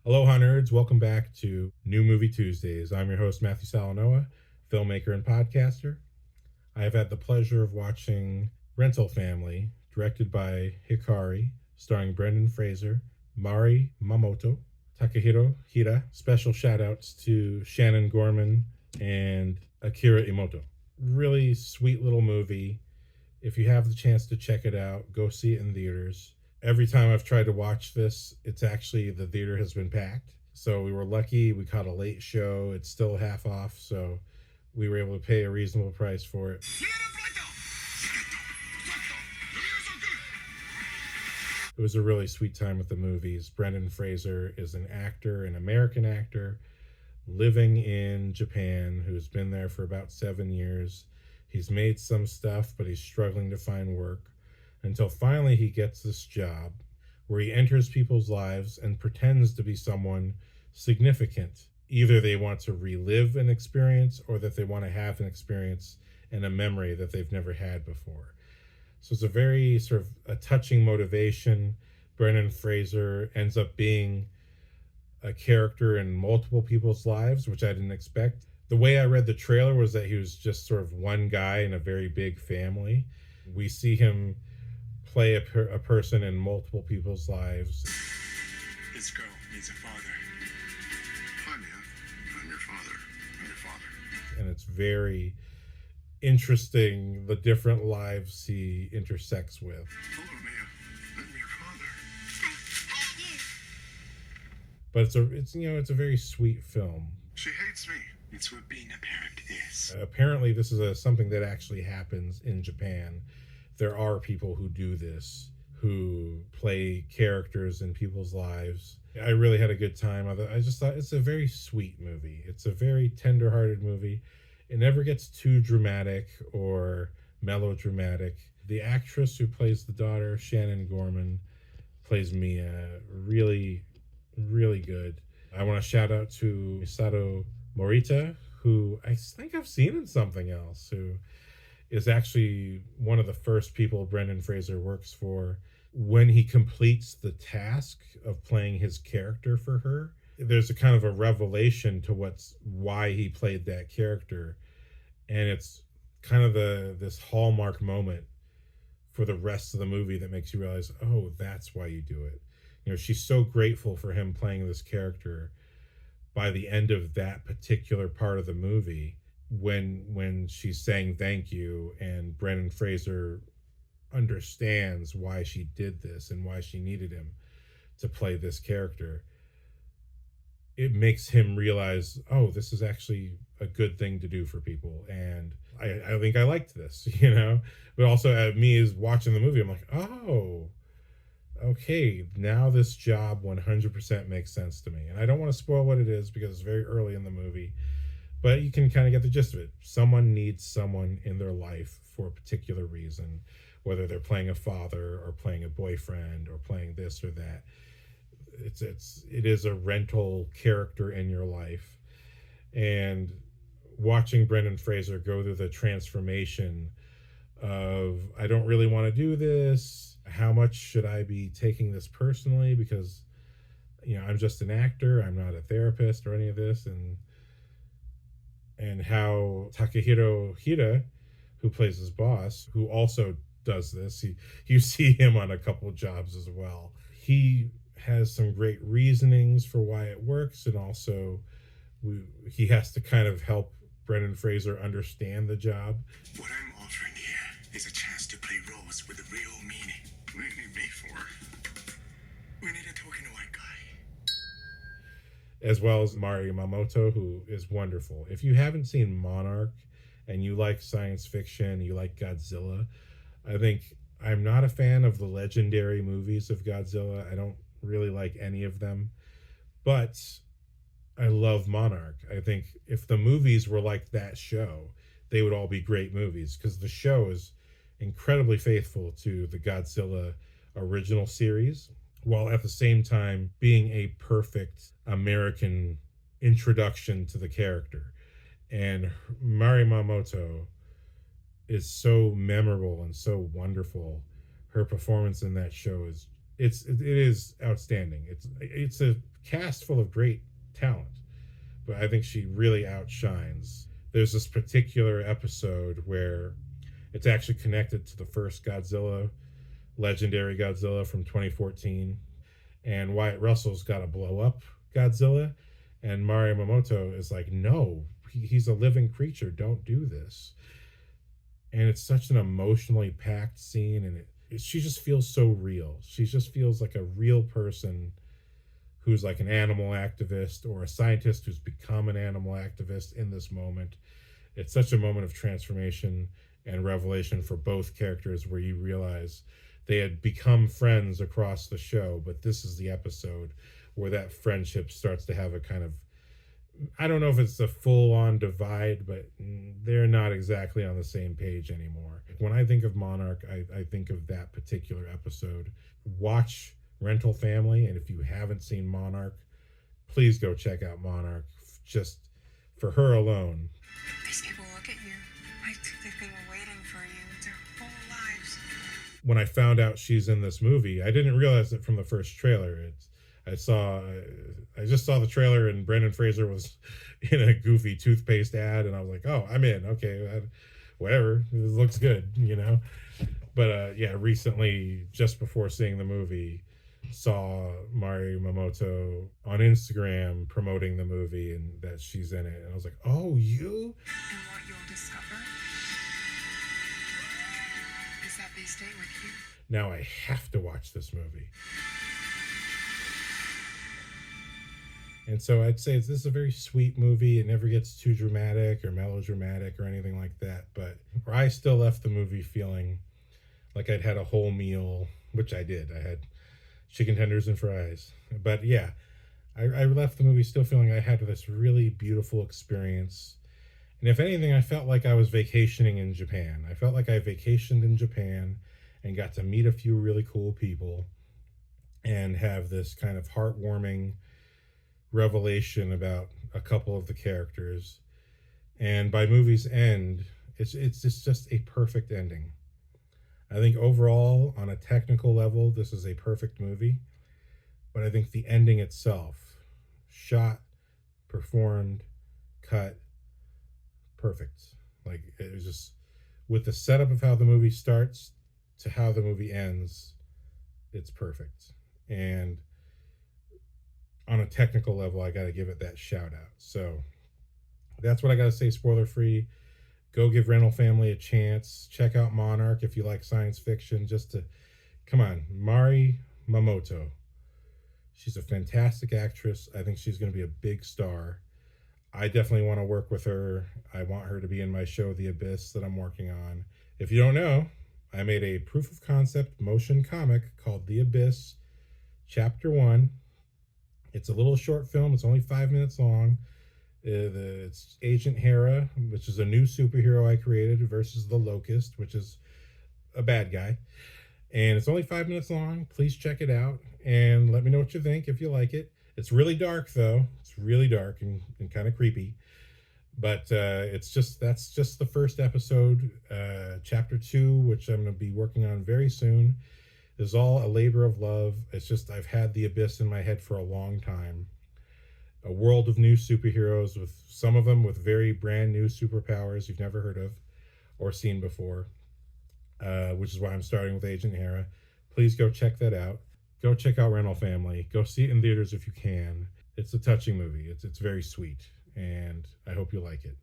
Aloha, nerds. Welcome back to New Movie Tuesdays. I'm your host, Matthew Salanoa, filmmaker and podcaster. I have had the pleasure of watching Rental Family, directed by Hikari, starring Brendan Fraser, Mari Mamoto, Takahiro Hira. Special shout outs to Shannon Gorman and Akira Imoto. Really sweet little movie. If you have the chance to check it out, go see it in theaters. Every time I've tried to watch this, it's actually the theater has been packed. So we were lucky. We caught a late show. It's still half off. So we were able to pay a reasonable price for it. It was a really sweet time with the movies. Brendan Fraser is an actor, an American actor, living in Japan, who's been there for about 7 years. He's made some stuff, but he's struggling to find work until finally he gets this job where he enters people's lives and pretends to be someone significant. Either they want to relive an experience or that they want to have an experience and a memory that they've never had before. So it's a very sort of a touching motivation. Brendan Fraser ends up being a character in multiple people's lives, which I didn't expect. The way I read the trailer was that he was just sort of one guy in a very big family. We see him play a person in multiple people's lives. This girl needs a father. Hi, man. I'm your father. I'm your father. And it's very interesting the different lives he intersects with. Hello, Mia. I'm your father. But it's a very sweet film. She hates me. It's what being a parent is. Apparently, this is something that actually happens in Japan. There are people who do this, who play characters in people's lives. I really had a good time. I just thought it's a very sweet movie. It's a very tender-hearted movie. It never gets too dramatic or melodramatic. The actress who plays the daughter, Shannon Gorman, plays Mia, really, really good. I want to shout out to Misato Morita, who I think I've seen in something else, who is actually one of the first people Brendan Fraser works for. When he completes the task of playing his character for her, there's a kind of a revelation to why he played that character, and it's kind of this hallmark moment for the rest of the movie that makes you realize, oh, that's why you do it. She's so grateful for him playing this character by the end of that particular part of the movie, when she's saying thank you and Brendan Fraser understands why she did this and why she needed him to play this character. It makes him realize, oh, this is actually a good thing to do for people. And I think I liked this, But also, me as watching the movie, I'm like, oh, okay, now this job 100% makes sense to me. And I don't want to spoil what it is because it's very early in the movie, but you can kind of get the gist of it. Someone needs someone in their life for a particular reason, whether they're playing a father or playing a boyfriend or playing this or that. It is a rental character in your life. And watching Brendan Fraser go through the transformation of, I don't really want to do this. How much should I be taking this personally? Because, I'm just an actor. I'm not a therapist or any of this. And how Takahiro Hira, who plays his boss, who also does this, you see him on a couple jobs as well. He has some great reasonings for why it works, and also he has to kind of help Brendan Fraser understand the job. What I'm offering here is a chance to play roles with a real meaning. What do you need me for? We need a token white guy. As well as Mari Mamoto, who is wonderful. If you haven't seen Monarch and you like science fiction, you like Godzilla, I think I'm not a fan of the legendary movies of Godzilla. I don't really like any of them, but I love Monarch. I think if the movies were like that show, they would all be great movies, because the show is incredibly faithful to the Godzilla original series, while at the same time being a perfect American introduction to the character. And Mari Mamoto is so memorable and so wonderful. Her performance in that show it is outstanding. It's a cast full of great talent, but I think she really outshines. There's this particular episode where it's actually connected to the first Godzilla, legendary Godzilla from 2014, and Wyatt Russell's got to blow up Godzilla, and Mario Momoto is like, no, he's a living creature, don't do this. And it's such an emotionally packed scene, and she just feels so real. She just feels like a real person who's like an animal activist or a scientist who's become an animal activist in this moment. It's such a moment of transformation and revelation for both characters, where you realize they had become friends across the show, but this is the episode where that friendship starts to have a kind of, I don't know if it's a full on divide, but they're not exactly on the same page anymore. When I think of Monarch, I think of that particular episode. Watch Rental Family, and if you haven't seen Monarch, please go check out Monarch, just for her alone. These people look at you like they've been waiting for you their whole lives. When I found out she's in this movie, I didn't realize it from the first trailer. I just saw the trailer, and Brendan Fraser was in a goofy toothpaste ad, and I was like, oh, I'm in. Okay, whatever. It looks good, you know? But yeah, recently, just before seeing the movie, saw Mari Momoto on Instagram promoting the movie and that she's in it. And I was like, oh, you? And what you'll discover is that they stay with you. Now I have to watch this movie. And so I'd say this is a very sweet movie. It never gets too dramatic or melodramatic or anything like that. But I still left the movie feeling like I'd had a whole meal, which I did. I had chicken tenders and fries. But yeah, I left the movie still feeling I had this really beautiful experience. And if anything, I felt like I was vacationing in Japan. I felt like I vacationed in Japan and got to meet a few really cool people and have this kind of heartwarming revelation about a couple of the characters. And by movie's end, it's just a perfect ending. I think overall, on a technical level, this is a perfect movie. But I think the ending itself, shot, performed, cut, perfect. Like, it was just, with the setup of how the movie starts to how the movie ends, it's perfect. And on a technical level, I got to give it that shout out. So that's what I got to say, spoiler free. Go give Rental Family a chance. Check out Monarch if you like science fiction. Come on, Mari Momoto. She's a fantastic actress. I think she's going to be a big star. I definitely want to work with her. I want her to be in my show, The Abyss, that I'm working on. If you don't know, I made a proof of concept motion comic called The Abyss, Chapter 1. It's a little short film. It's only 5 minutes long. It's Agent Hera, which is a new superhero I created, versus the Locust, which is a bad guy. And it's only 5 minutes long. Please check it out and let me know what you think if you like it. It's really dark, though. It's really dark and kind of creepy. But that's just the first episode. Chapter 2, which I'm going to be working on very soon, is all a labor of love. It's just I've had The Abyss in my head for a long time. A world of new superheroes, with some of them with very brand new superpowers you've never heard of or seen before, which is why I'm starting with Agent Hera. Please go check that out. Go check out Rental Family. Go see it in theaters if you can. It's a touching movie. It's very sweet, and I hope you like it.